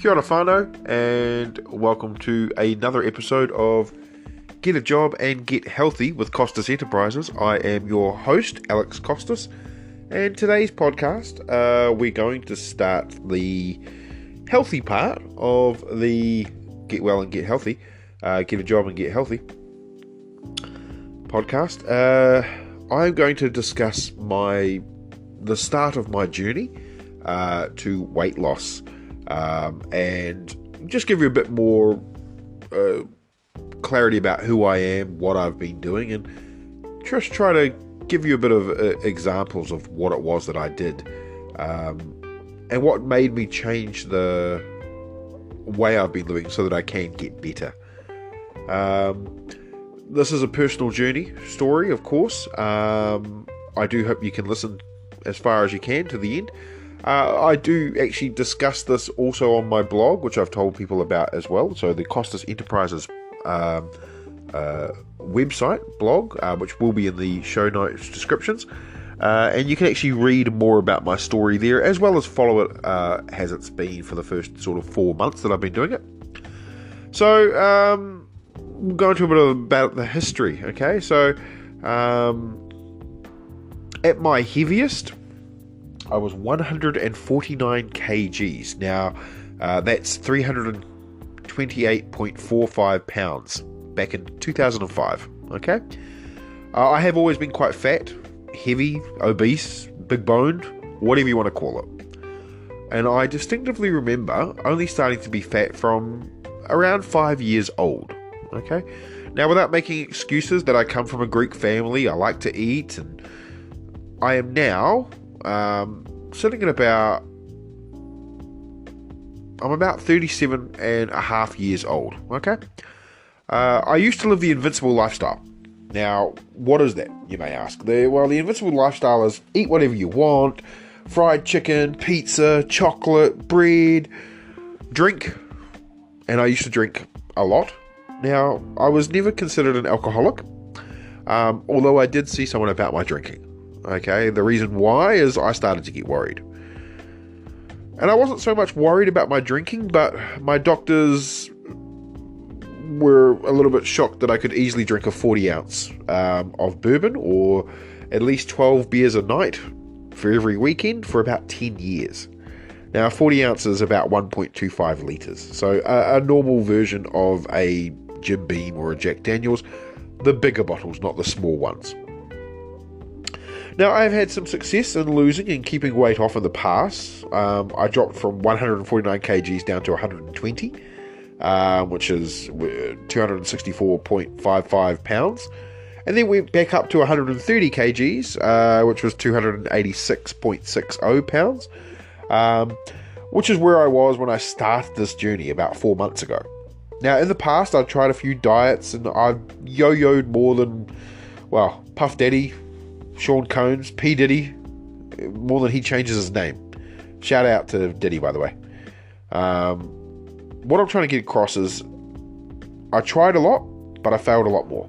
Kia ora whānau, and welcome to another episode of Get a Job and Get Healthy with Costas Enterprises. I am your host, Alex Costas, and today's podcast, we're going to start the healthy part of the Get Well and Get Healthy, Get a Job and Get Healthy podcast. I'm going to discuss the start of my journey to weight loss, and just give you a bit more clarity about who I am, what I've been doing, and just try to give you a bit of examples of what it was that I did, and what made me change the way I've been living so that I can get better. This is a personal journey story, of course. I do hope you can listen as far as you can to the end. I do actually discuss this also on my blog, which I've told people about as well. So the Costas Enterprises website, blog, which will be in the show notes descriptions. And you can actually read more about my story there, as well as follow it as it's been for the first sort of 4 months that I've been doing it. So, we'll go into a bit about the history, okay? So, at my heaviest, I was 149 kgs. Now, that's 328.45 pounds back in 2005, okay? I have always been quite fat, heavy, obese, big boned, whatever you want to call it. And I distinctively remember only starting to be fat from around 5 years old, okay? Now, without making excuses that I come from a Greek family, I like to eat, and I am now sitting at about 37 and a half years old, okay? I used to live the invincible lifestyle. Now, what is that, you may ask? The invincible lifestyle is eat whatever you want, fried chicken, pizza, chocolate, bread, drink, and I used to drink a lot. Now, I was never considered an alcoholic, although I did see someone about my drinking. Okay, the reason why is I started to get worried. And I wasn't so much worried about my drinking, but my doctors were a little bit shocked that I could easily drink a 40 ounce of bourbon, or at least 12 beers a night for every weekend for about 10 years. Now, 40 ounces is about 1.25 litres, so a normal version of a Jim Beam or a Jack Daniels, the bigger bottles, not the small ones. Now, I've had some success in losing and keeping weight off in the past. I dropped from 149 kgs down to 120, which is 264.55 pounds. And then went back up to 130 kgs, which was 286.60 pounds, which is where I was when I started this journey about 4 months ago. Now, in the past, I've tried a few diets, and I've yo-yoed more than, Puff Daddy, Sean Combs, P. Diddy, more than he changes his name. Shout out to Diddy, by the way. What I'm trying to get across is I tried a lot, but I failed a lot more.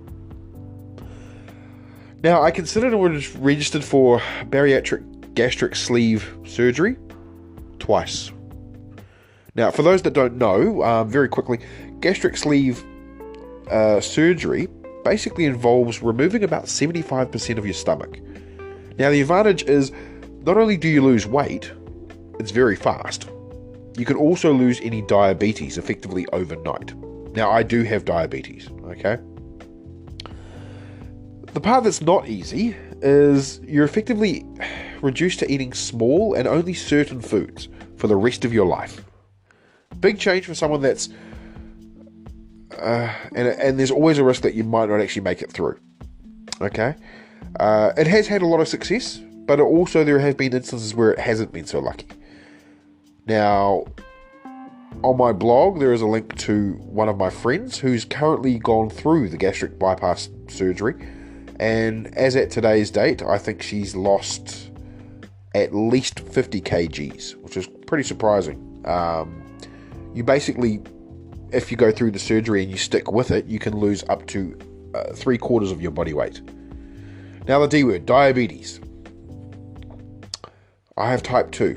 Now, I considered and was registered for bariatric gastric sleeve surgery twice. Now, for those that don't know, very quickly, gastric sleeve surgery basically involves removing about 75% of your stomach. Now, the advantage is not only do you lose weight, it's very fast. You can also lose any diabetes effectively overnight. Now, I do have diabetes, okay? The part that's not easy is you're effectively reduced to eating small and only certain foods for the rest of your life. Big change for someone that's and there's always a risk that you might not actually make it through. Okay, it has had a lot of success, but there have been instances where it hasn't been so lucky. Now, on my blog, there is a link to one of my friends who's currently gone through the gastric bypass surgery, and as at today's date, I think she's lost at least 50 kgs, which is pretty surprising. You basically, if you go through the surgery and you stick with it, you can lose up to 3/4 of your body weight. Now, the D word, diabetes. I have type 2.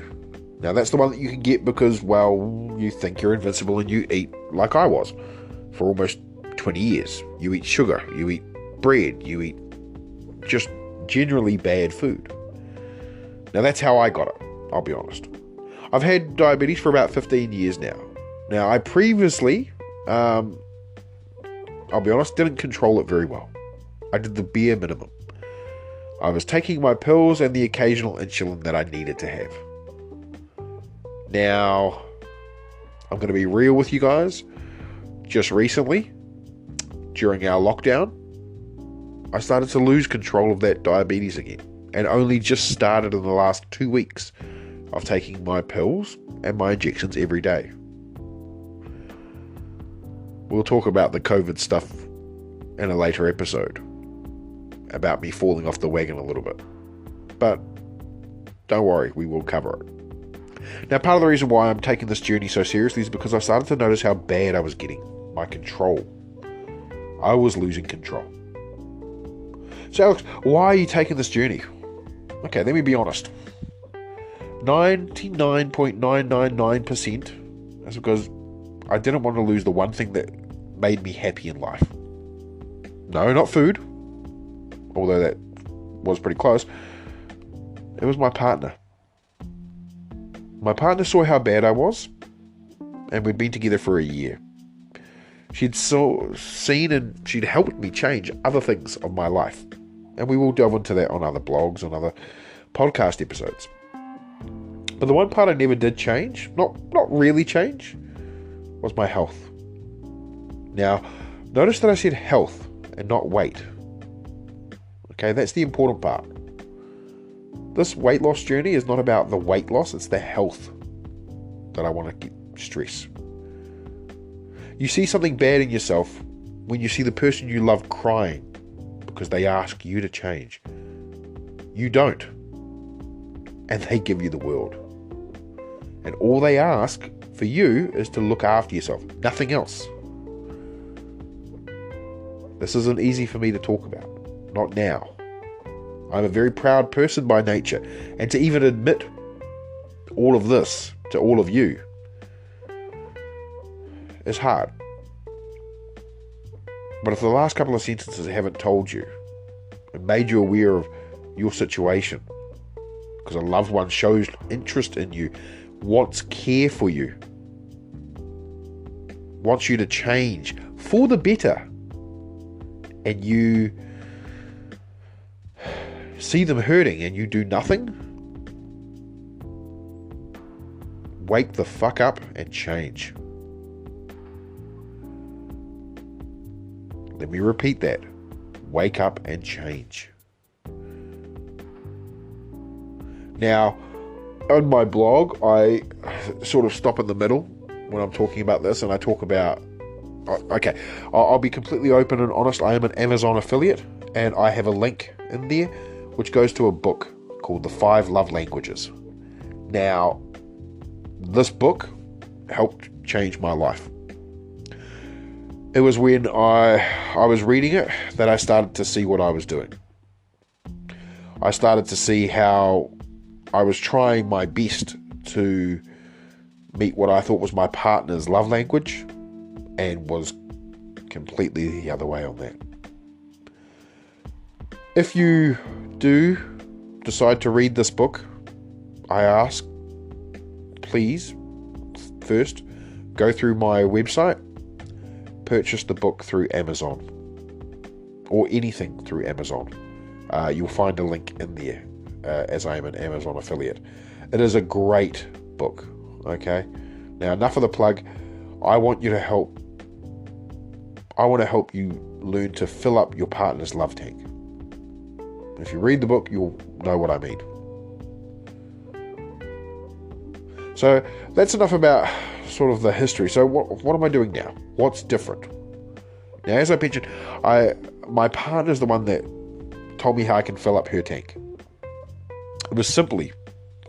Now, that's the one that you can get because, well, you think you're invincible and you eat like I was for almost 20 years. You eat sugar, you eat bread, you eat just generally bad food. Now, that's how I got it, I'll be honest. I've had diabetes for about 15 years now. Now, I previously, I'll be honest, didn't control it very well. I did the bare minimum. I was taking my pills and the occasional insulin that I needed to have. Now, I'm going to be real with you guys. Just recently, during our lockdown, I started to lose control of that diabetes again. And only just started in the last 2 weeks of taking my pills and my injections every day. We'll talk about the COVID stuff in a later episode. About me falling off the wagon a little bit. But don't worry, we will cover it. Now, part of the reason why I'm taking this journey so seriously is because I started to notice how bad I was getting. My control. I was losing control. So, Alex, why are you taking this journey? Okay, let me be honest. 99.999% is because I didn't want to lose the one thing that made me happy in life. No, not food. Although that was pretty close. It was my partner. My partner saw how bad I was, and we'd been together for a year. She'd seen and she'd helped me change other things of my life. And we will delve into that on other blogs, on other podcast episodes. But the one part I never did change, not really change, was my health. Now, notice that I said health and not weight. Okay, that's the important part. This weight loss journey is not about the weight loss, it's the health that I want to stress. You see something bad in yourself when you see the person you love crying because they ask you to change. You don't. And they give you the world. And all they ask for you is to look after yourself. Nothing else. This isn't easy for me to talk about. Not now. I'm a very proud person by nature. And to even admit all of this to all of you is hard. But if the last couple of sentences haven't told you and made you aware of your situation, because a loved one shows interest in you, wants care for you, wants you to change for the better, and you see them hurting and you do nothing, wake the fuck up and change. Let me repeat that. Wake up and change. Now, on my blog, I sort of stop in the middle when I'm talking about this, and I talk about, okay, I'll be completely open and honest. I am an Amazon affiliate, and I have a link in there which goes to a book called The 5 Love Languages. Now, this book helped change my life. It was when I was reading it that I started to see what I was doing. I started to see how I was trying my best to meet what I thought was my partner's love language and was completely the other way on that. If you do decide to read this book, I ask, please, first, go through my website, purchase the book through Amazon, or anything through Amazon. You'll find a link in there, as I am an Amazon affiliate. It is a great book, okay? Now, enough of the plug. I want to help you learn to fill up your partner's love tank. If you read the book, you'll know what I mean. So that's enough about sort of the history. So what am I doing now? What's different? Now, as I mentioned, my partner's the one that told me how I can fill up her tank. It was simply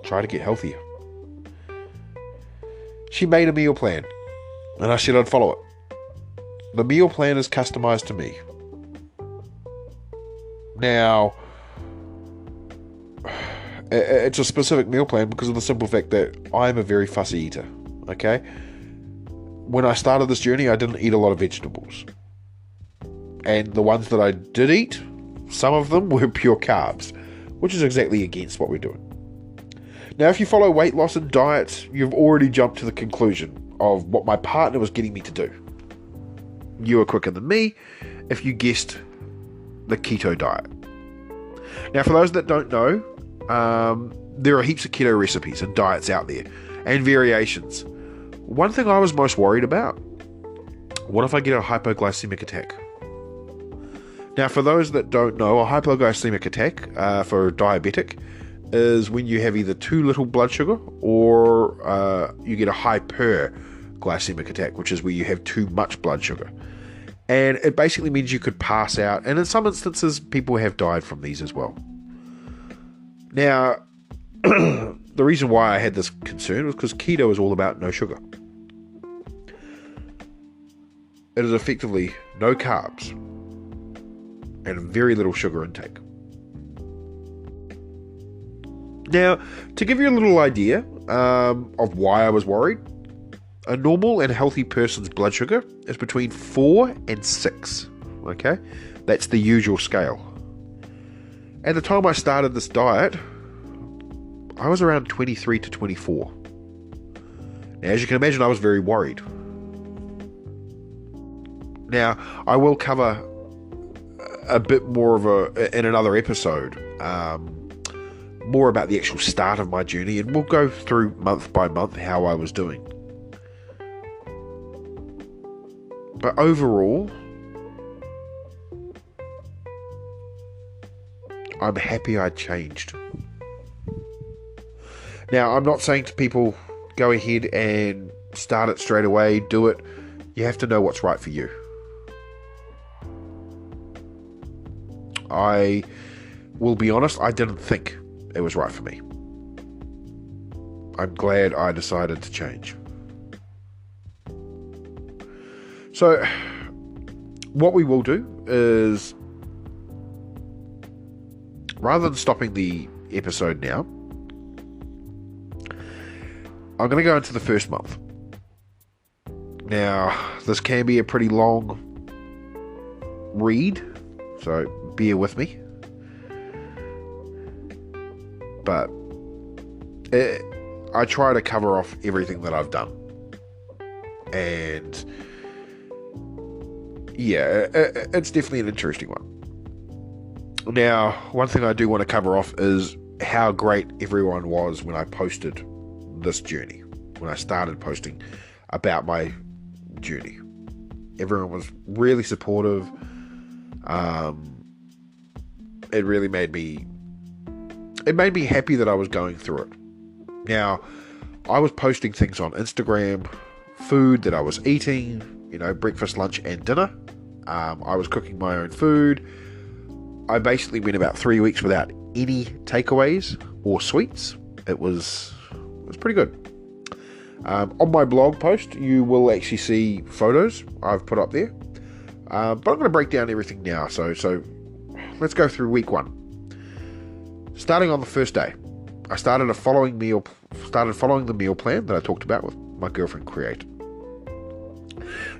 try to get healthier. She made a meal plan, and I said I'd follow it. The meal plan is customized to me. Now, It's a specific meal plan because of the simple fact that I'm a very fussy eater, okay? When I started this journey, I didn't eat a lot of vegetables. And the ones that I did eat, some of them were pure carbs, which is exactly against what we're doing. Now, if you follow weight loss and diets, you've already jumped to the conclusion of what my partner was getting me to do. You were quicker than me if you guessed the keto diet. Now, for those that don't know, there are heaps of keto recipes and diets out there and variations. One thing I was most worried about, what if I get a hypoglycemic attack? Now, for those that don't know, a hypoglycemic attack for a diabetic is when you have either too little blood sugar or you get a hyperglycemic attack, which is where you have too much blood sugar. And it basically means you could pass out, and in some instances, people have died from these as well. Now, the reason why I had this concern was because keto is all about no sugar. It is effectively no carbs and very little sugar intake. Now, to give you a little idea of why I was worried, a normal and healthy person's blood sugar is between 4 and 6, okay? That's the usual scale. At the time I started this diet, I was around 23 to 24. Now, as you can imagine, I was very worried. Now, I will cover a bit more in another episode, more about the actual start of my journey, and we'll go through month by month how I was doing. But overall, I'm happy I changed. Now, I'm not saying to people, go ahead and start it straight away, do it. You have to know what's right for you. I will be honest, I didn't think it was right for me. I'm glad I decided to change. So, what we will do is, rather than stopping the episode now, I'm going to go into the first month. Now, this can be a pretty long read, so bear with me. But I try to cover off everything that I've done. And yeah, it's definitely an interesting one. Now, one thing I do want to cover off is how great everyone was when I posted this journey, when I started posting about my journey. Everyone was really supportive. It really made me happy that I was going through it. Now, I was posting things on Instagram, food that I was eating, breakfast, lunch, and dinner. I was cooking my own food. I basically went about 3 weeks without any takeaways or sweets. It was pretty good. On my blog post, you will actually see photos I've put up there. But I'm going to break down everything now. So let's go through week 1. Starting on the first day, I started following the meal plan that I talked about with my girlfriend created.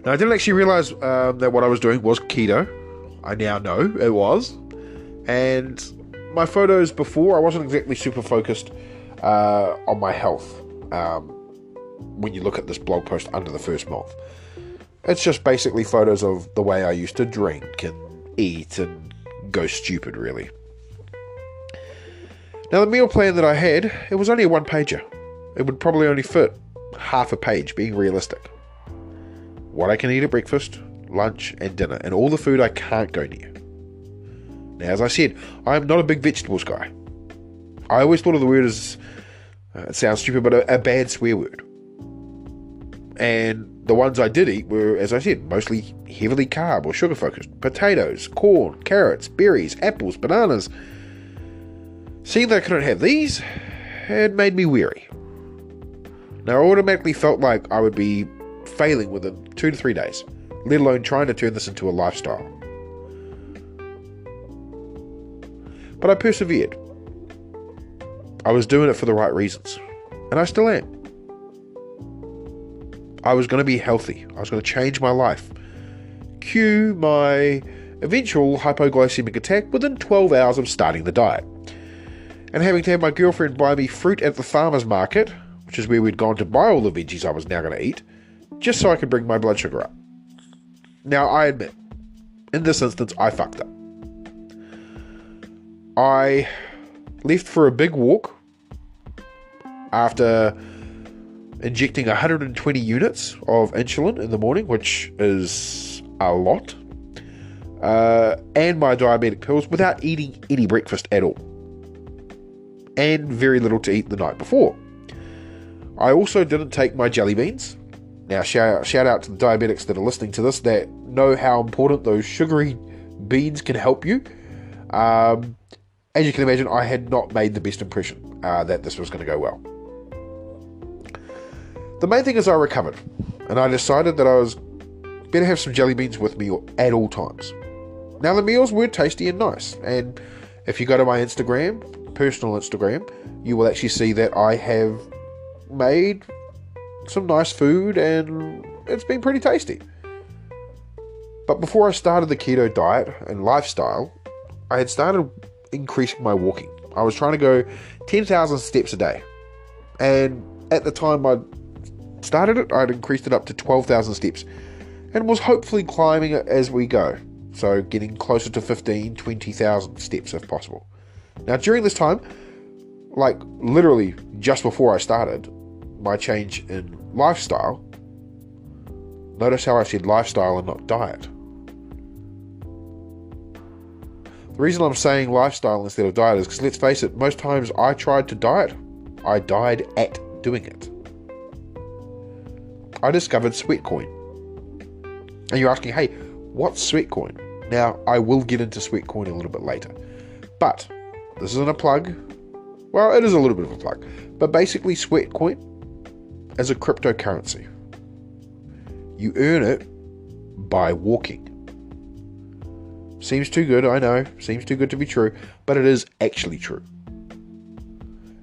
Now, I didn't actually realize that what I was doing was keto. I now know it was. And my photos before, I wasn't exactly super focused on my health. When you look at this blog post under the first month, it's just basically photos of the way I used to drink and eat and go stupid, really. Now, the meal plan that I had, it was only a one-pager. It would probably only fit half a page, being realistic. What I can eat at breakfast, lunch, and dinner, and all the food I can't go near. Now, as I said, I'm not a big vegetables guy. I always thought of the word as, it sounds stupid, but a bad swear word. And the ones I did eat were, as I said, mostly heavily carb or sugar focused. Potatoes, corn, carrots, berries, apples, bananas. Seeing that I couldn't have these, it made me weary. Now, I automatically felt like I would be failing within 2 to 3 days, let alone trying to turn this into a lifestyle. But I persevered. I was doing it for the right reasons. And I still am. I was going to be healthy. I was going to change my life. Cue my eventual hypoglycemic attack within 12 hours of starting the diet. And having to have my girlfriend buy me fruit at the farmer's market, which is where we'd gone to buy all the veggies I was now going to eat, just so I could bring my blood sugar up. Now, I admit, in this instance, I fucked up. I left for a big walk after injecting 120 units of insulin in the morning, which is a lot, and my diabetic pills without eating any breakfast at all, and very little to eat the night before. I also didn't take my jelly beans. Now, shout out to the diabetics that are listening to this that know how important those sugary beans can help you. As you can imagine, I had not made the best impression that this was going to go well. The main thing is I recovered, and I decided that I was better have some jelly beans with me at all times. Now, the meals were tasty and nice, and if you go to my Instagram, personal Instagram, you will actually see that I have made some nice food, and it's been pretty tasty. But before I started the keto diet and lifestyle, I had started increasing my walking. I was trying to go 10,000 steps a day, and at the time I started it, I'd increased it up to 12,000 steps, and was hopefully climbing it as we go, so getting closer to 15,000, 20,000 steps if possible. Now, during this time, like literally just before I started my change in lifestyle, notice how I said lifestyle and not diet. The reason I'm saying lifestyle instead of diet is because, let's face it, most times I tried to diet, I died at doing it. I discovered Sweatcoin. And you're asking, hey, what's Sweatcoin? Now, I will get into Sweatcoin a little bit later. But this isn't a plug. Well, it is a little bit of a plug. But basically, Sweatcoin is a cryptocurrency. You earn it by walking. Seems too good, I know. Seems too good to be true. But it is actually true.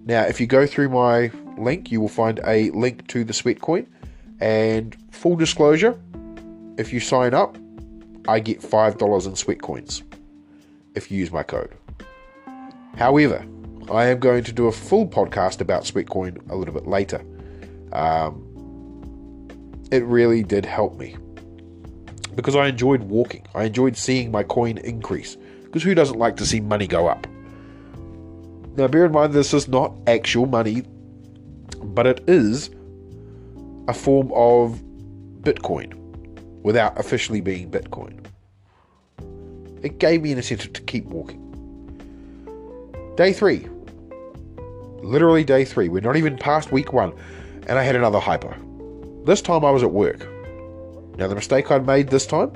Now, if you go through my link, you will find a link to the Sweatcoin. And full disclosure, if you sign up, I get $5 in Sweatcoins if you use my code. However, I am going to do a full podcast about Sweatcoin a little bit later. It really did help me because I enjoyed walking. I enjoyed seeing my coin increase, because who doesn't like to see money go up? Now, bear in mind, this is not actual money, but it is a form of Bitcoin without officially being Bitcoin. It gave me an incentive to keep walking. Day 3. Literally day 3. We're not even past week 1, and I had another hypo. This time I was at work. Now, the mistake I'd made this time,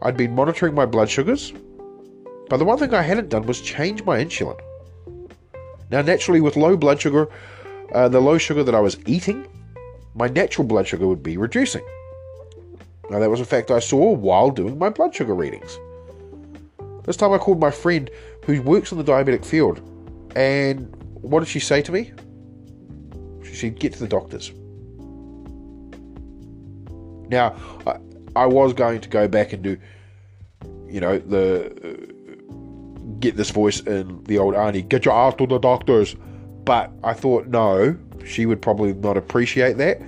I'd been monitoring my blood sugars, but the one thing I hadn't done was change my insulin. Now, naturally, with low blood sugar, the low sugar that I was eating, my natural blood sugar would be reducing. Now, that was a fact I saw while doing my blood sugar readings. This time I called my friend who works in the diabetic field, and what did she say to me? She said, get to the doctors. Now, I was going to go back and do, get this voice in the old Arnie, get your ass to the doctors. But I thought, no, she would probably not appreciate that.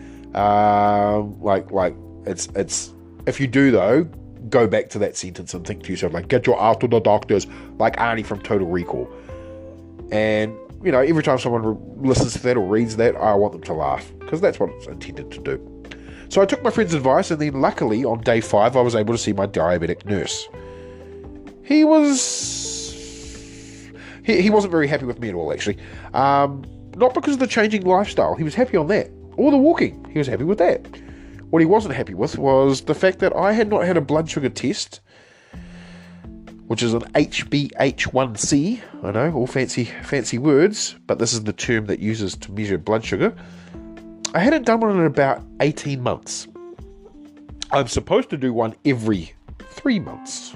It's if you do though, go back to that sentence and think to yourself, like, get your ass to the doctors, like Arnie from Total Recall. And every time someone listens to that or reads that, I want them to laugh, because that's what it's intended to do. So I took my friend's advice, and then luckily on day 5 I was able to see my diabetic nurse. He wasn't very happy with me at all, actually. Not because of the changing lifestyle. He was happy on that. Or the walking. He was happy with that. What he wasn't happy with was the fact that I had not had a blood sugar test, which is an HbA1c. I know, all fancy words, but this is the term that uses to measure blood sugar. I hadn't done one in about 18 months. I'm supposed to do one every 3 months.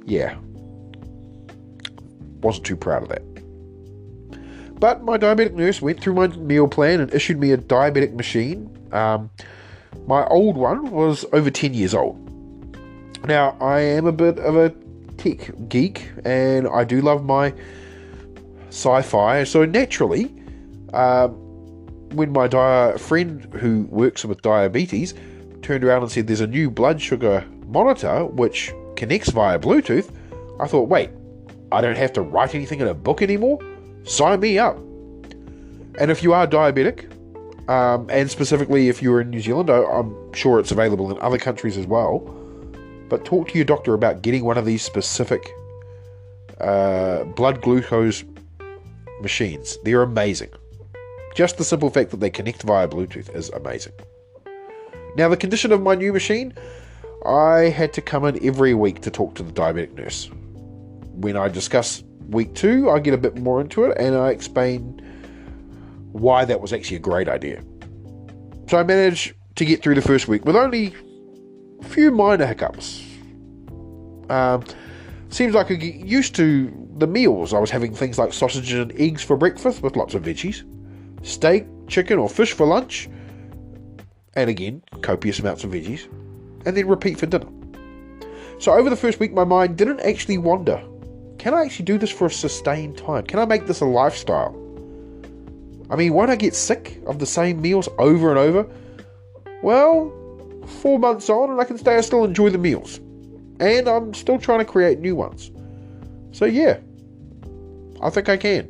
Yeah. Wasn't too proud of that. But my diabetic nurse went through my meal plan and issued me a diabetic machine. My old one was over 10 years old. Now, I am a bit of a tech geek, and I do love my sci-fi, so naturally, when my friend who works with diabetes turned around and said there's a new blood sugar monitor which connects via Bluetooth, I thought, wait, I don't have to write anything in a book anymore? Sign me up. And if you are diabetic, and specifically if you're in New Zealand, I'm sure it's available in other countries as well, but talk to your doctor about getting one of these specific blood glucose machines. They're amazing. Just the simple fact that they connect via Bluetooth is amazing. Now, the condition of my new machine, I had to come in every week to talk to the diabetic nurse. When I discuss week 2, I get a bit more into it and I explain why that was actually a great idea. So I managed to get through the first week with only a few minor hiccups. Seems like I get used to the meals. I was having things like sausages and eggs for breakfast with lots of veggies, steak, chicken or fish for lunch, and again, copious amounts of veggies, and then repeat for dinner. So over the first week, my mind didn't actually wander. Can I actually do this for a sustained time? Can I make this a lifestyle? I mean, won't I get sick of the same meals over and over? Well, 4 months on, and I can say I still enjoy the meals. And I'm still trying to create new ones. So yeah, I think I can.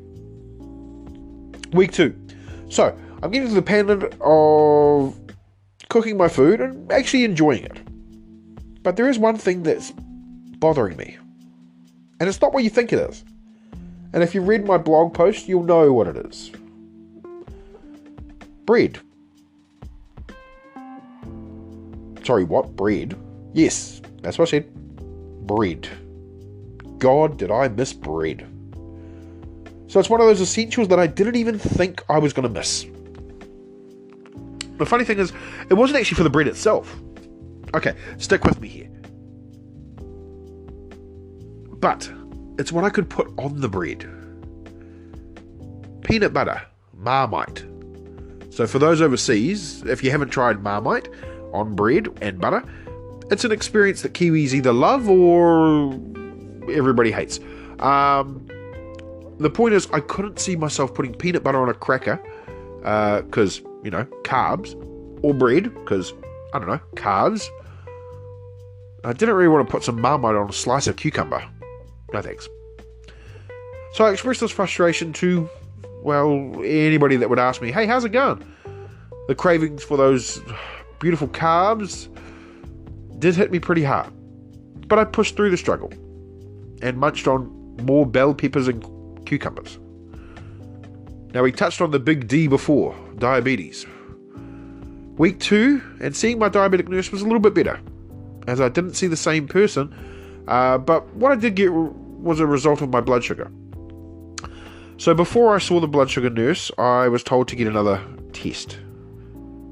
Week 2. So, I'm getting to the point of cooking my food and actually enjoying it. But there is one thing that's bothering me. And it's not what you think it is. And if you've read my blog post, you'll know what it is. Bread. Sorry, what? Bread? Yes, that's what I said. Bread. God, did I miss bread. So it's one of those essentials that I didn't even think I was going to miss. The funny thing is, it wasn't actually for the bread itself. Okay, stick with me here. But it's what I could put on the bread. Peanut butter. Marmite. So for those overseas, if you haven't tried Marmite on bread and butter, it's an experience that Kiwis either love or everybody hates. The point is, I couldn't see myself putting peanut butter on a cracker, because, carbs, or bread, because, carbs. I didn't really want to put some Marmite on a slice of cucumber. No thanks. So I expressed this frustration to, anybody that would ask me, hey, how's it going? The cravings for those beautiful carbs did hit me pretty hard. But I pushed through the struggle and munched on more bell peppers and cucumbers. Now, we touched on the big D before, diabetes. Week 2, and seeing my diabetic nurse was a little bit better, as I didn't see the same person, but what I did get was a result of my blood sugar. So before I saw the blood sugar nurse, I was told to get another test.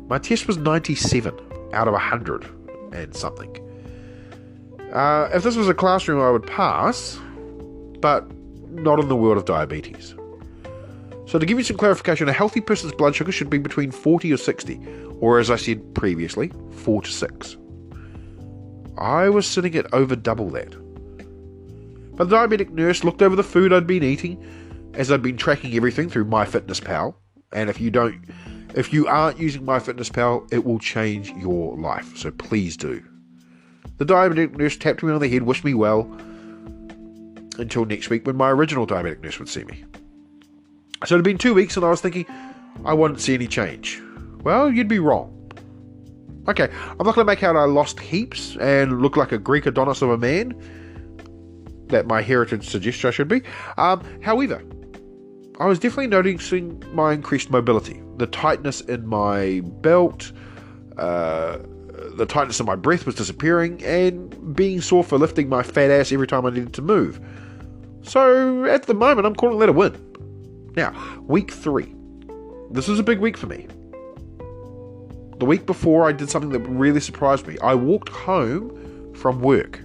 My test was 97 out of 100 and something. If this was a classroom, I would pass, but not in the world of diabetes. So to give you some clarification, a healthy person's blood sugar should be between 40 or 60, or as I said previously, 4 to 6. I was sitting at over double that. But the diabetic nurse looked over the food I'd been eating, as I'd been tracking everything through MyFitnessPal, and if you aren't using MyFitnessPal, it will change your life, so please do. The diabetic nurse tapped me on the head, wished me well, until next week when my original diabetic nurse would see me. So it had been 2 weeks and I was thinking I wouldn't see any change. Well, you'd be wrong. Okay, I'm not going to make out I lost heaps and look like a Greek Adonis of a man that my heritage suggests I should be. However, I was definitely noticing my increased mobility. The tightness in my belt, the tightness in my breath was disappearing, and being sore for lifting my fat ass every time I needed to move. So at the moment, I'm calling that a win. Now, week 3. This was a big week for me. The week before, I did something that really surprised me. I walked home from work.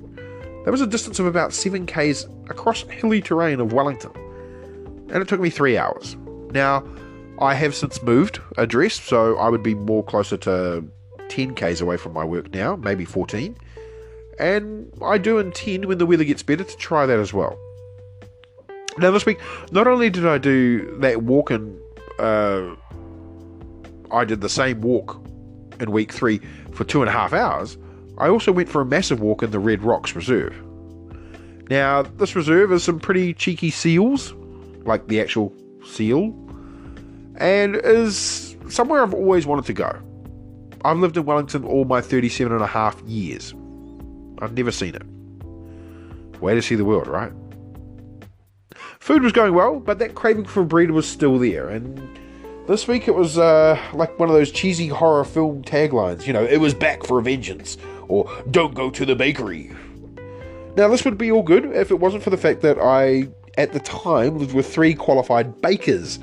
That was a distance of about 7 k's across hilly terrain of Wellington. And it took me 3 hours. Now, I have since moved address, so I would be more closer to 10 k's away from my work now, maybe 14. And I do intend, when the weather gets better, to try that as well. Now this week, not only did I do that walk and I did the same walk in week 3 for 2.5 hours, I also went for a massive walk in the Red Rocks Reserve. Now, this reserve is some pretty cheeky seals, like the actual seal, and is somewhere I've always wanted to go. I've lived in Wellington all my 37.5 years. I've never seen it. Way to see the world, right? Food was going well, but that craving for bread was still there, and this week it was like one of those cheesy horror film taglines, it was back for a vengeance, or don't go to the bakery. Now this would be all good if it wasn't for the fact that I, at the time, lived with 3 qualified bakers,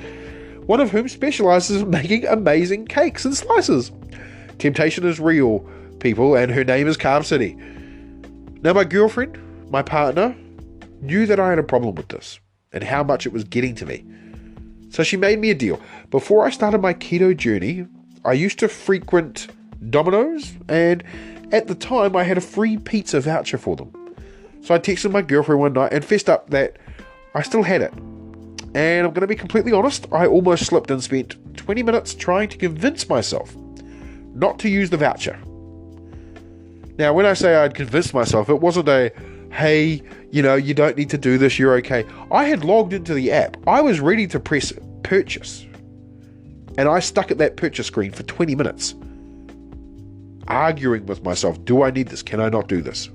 one of whom specialises in making amazing cakes and slices. Temptation is real, people, and her name is Carb City. Now my girlfriend, my partner, knew that I had a problem with this, and how much it was getting to me. So she made me a deal. Before I started my keto journey, I used to frequent Domino's, and at the time I had a free pizza voucher for them. So I texted my girlfriend one night and fessed up that I still had it. And I'm going to be completely honest, I almost slipped and spent 20 minutes trying to convince myself not to use the voucher. Now, when I say I'd convinced myself, it wasn't a, hey, you don't need to do this, you're okay. I had logged into the app. I was ready to press purchase. And I stuck at that purchase screen for 20 minutes, arguing with myself, do I need this? Can I not do this?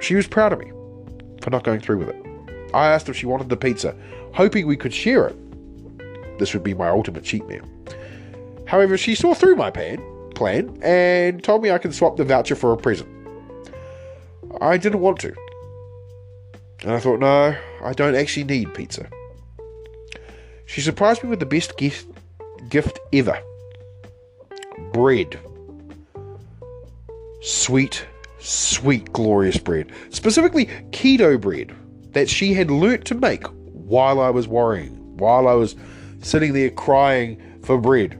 She was proud of me for not going through with it. I asked if she wanted the pizza, hoping we could share it. This would be my ultimate cheat meal. However, she saw through my plan and told me I can swap the voucher for a present. I didn't want to. And I thought, no, I don't actually need pizza. She surprised me with the best gift ever. Bread. Sweet, glorious bread. Specifically, keto bread that she had learnt to make while I was worrying, while I was sitting there crying for bread.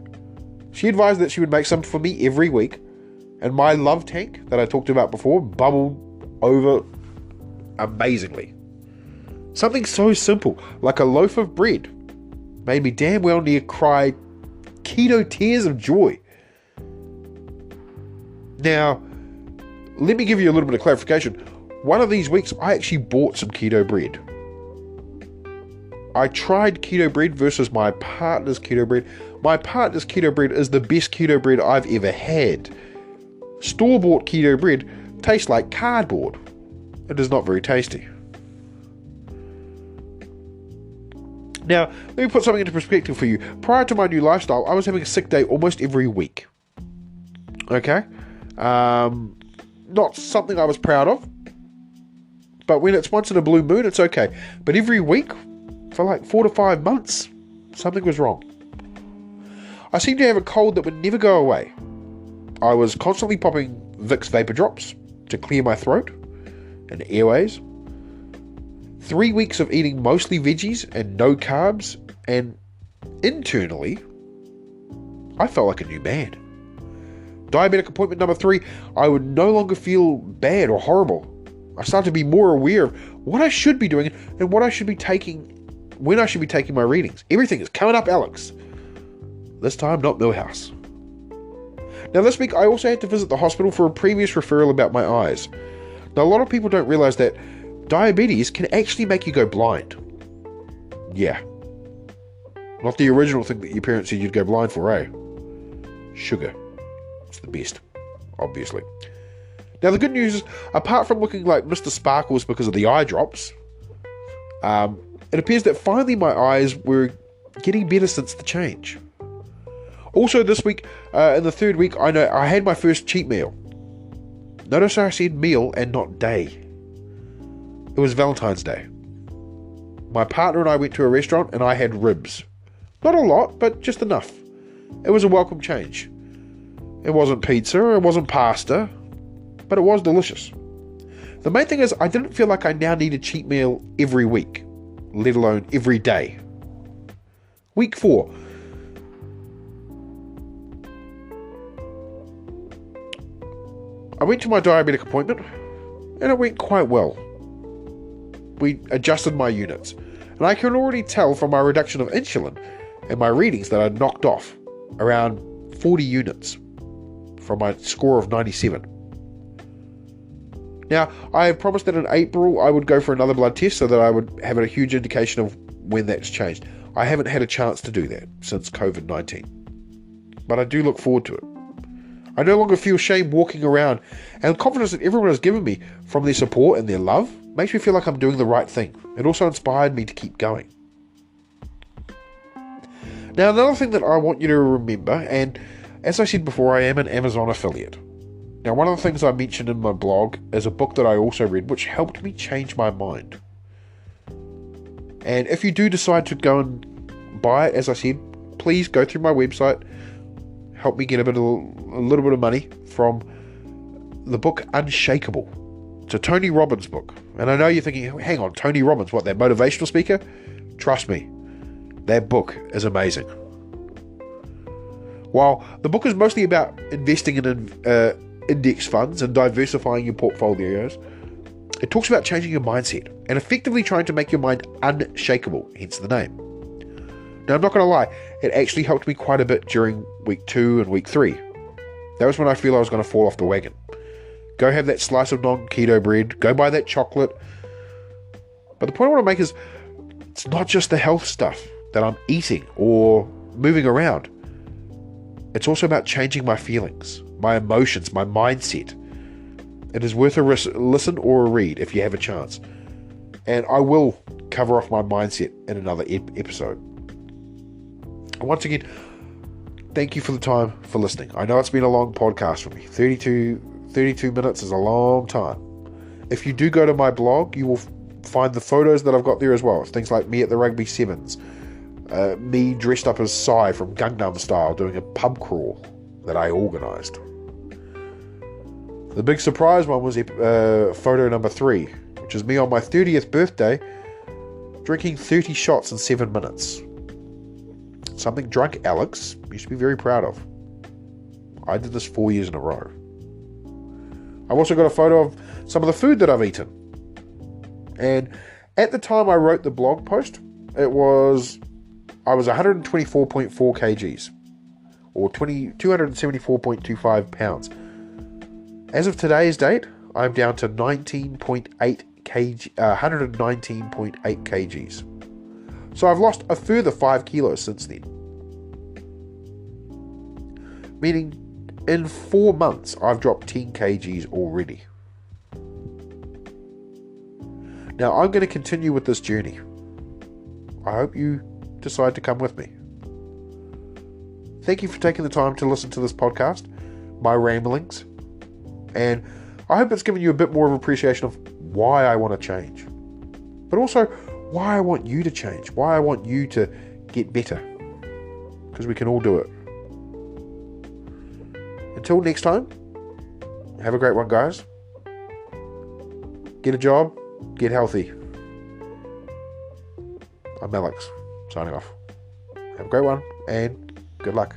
She advised that she would make some for me every week, and my love tank that I talked about before bubbled over amazingly. Something so simple, like a loaf of bread, made me damn well near cry keto tears of joy. Now, let me give you a little bit of clarification. One of these weeks, I actually bought some keto bread. I tried keto bread versus my partner's keto bread. My partner's keto bread is the best keto bread I've ever had. Store-bought keto bread tastes like cardboard. It is not very tasty. Now, let me put something into perspective for you. Prior to my new lifestyle, I was having a sick day almost every week. Okay? Not something I was proud of. But when it's once in a blue moon, it's okay. But every week, for like 4 to 5 months, something was wrong. I seemed to have a cold that would never go away. I was constantly popping Vicks vapor drops to clear my throat and airways. 3 weeks of eating mostly veggies and no carbs, and internally, I felt like a new man. Diabetic appointment number 3, I would no longer feel bad or horrible. I started to be more aware of what I should be doing and what I should be taking, when I should be taking my readings. Everything is coming up, Alex. This time, not Millhouse. Now, this week, I also had to visit the hospital for a previous referral about my eyes. Now, a lot of people don't realize that diabetes can actually make you go blind. Yeah. Not the original thing that your parents said you'd go blind for, eh? Sugar. It's the best, obviously. Now, the good news is, apart from looking like Mr. Sparkles because of the eye drops, it appears that finally my eyes were getting better since the change. Also this week, in the 3rd week, I had my first cheat meal. Notice I said meal and not day. It was Valentine's Day. My partner and I went to a restaurant and I had ribs. Not a lot, but just enough. It was a welcome change. It wasn't pizza, it wasn't pasta, but it was delicious. The main thing is I didn't feel like I now need a cheat meal every week, let alone every day. Week 4. I went to my diabetic appointment and it went quite well. We adjusted my units, and I can already tell from my reduction of insulin and my readings that I knocked off around 40 units from my score of 97. Now, I have promised that in April I would go for another blood test so that I would have a huge indication of when that's changed. I haven't had a chance to do that since COVID-19, but I do look forward to it. I no longer feel shame walking around, and the confidence that everyone has given me from their support and their love makes me feel like I'm doing the right thing. It also inspired me to keep going. Now, another thing that I want you to remember, and as I said before, I am an Amazon affiliate. Now, one of the things I mentioned in my blog is a book that I also read, which helped me change my mind. And if you do decide to go and buy it, as I said, please go through my website, help me get a little bit of money from the book Unshakable. It's a Tony Robbins book. And I know you're thinking, hang on, Tony Robbins, what, that motivational speaker? Trust me, that book is amazing. While the book is mostly about investing in index funds and diversifying your portfolios, it talks about changing your mindset and effectively trying to make your mind unshakable, hence the name. Now, I'm not going to lie, it actually helped me quite a bit during week 2 and week 3. That was when I feel I was going to fall off the wagon. Go have that slice of non-keto bread, go buy that chocolate. But the point I want to make is, it's not just the health stuff that I'm eating or moving around. It's also about changing my feelings, my emotions, my mindset. It is worth a listen or a read if you have a chance. And I will cover off my mindset in another episode. And once again, thank you for the time for listening. I know it's been a long podcast for me. 32 minutes is a long time. If you do go to my blog, you will find the photos that I've got there as well. Things like me at the Rugby Sevens, me dressed up as Psy from Gangnam Style doing a pub crawl that I organised. The big surprise one was photo number 3, which is me on my 30th birthday drinking 30 shots in 7 minutes. Something drunk Alex used to be very proud of. I did this 4 years in a row. I've also got a photo of some of the food that I've eaten. And at the time I wrote the blog post, I was 124.4 kgs, or 274.25 pounds. As of today's date, I'm down to 119.8 kgs. So I've lost a further 5 kilos since then. Meaning, in 4 months, I've dropped 10 kgs already. Now, I'm going to continue with this journey. I hope you decide to come with me. Thank you for taking the time to listen to this podcast, my ramblings, and I hope it's given you a bit more of appreciation of why I want to change, but also why I want you to change, why I want you to get better, because we can all do it. Until next time, have a great one, guys. Get a job, get healthy. I'm Alex, signing off. Have a great one, and good luck.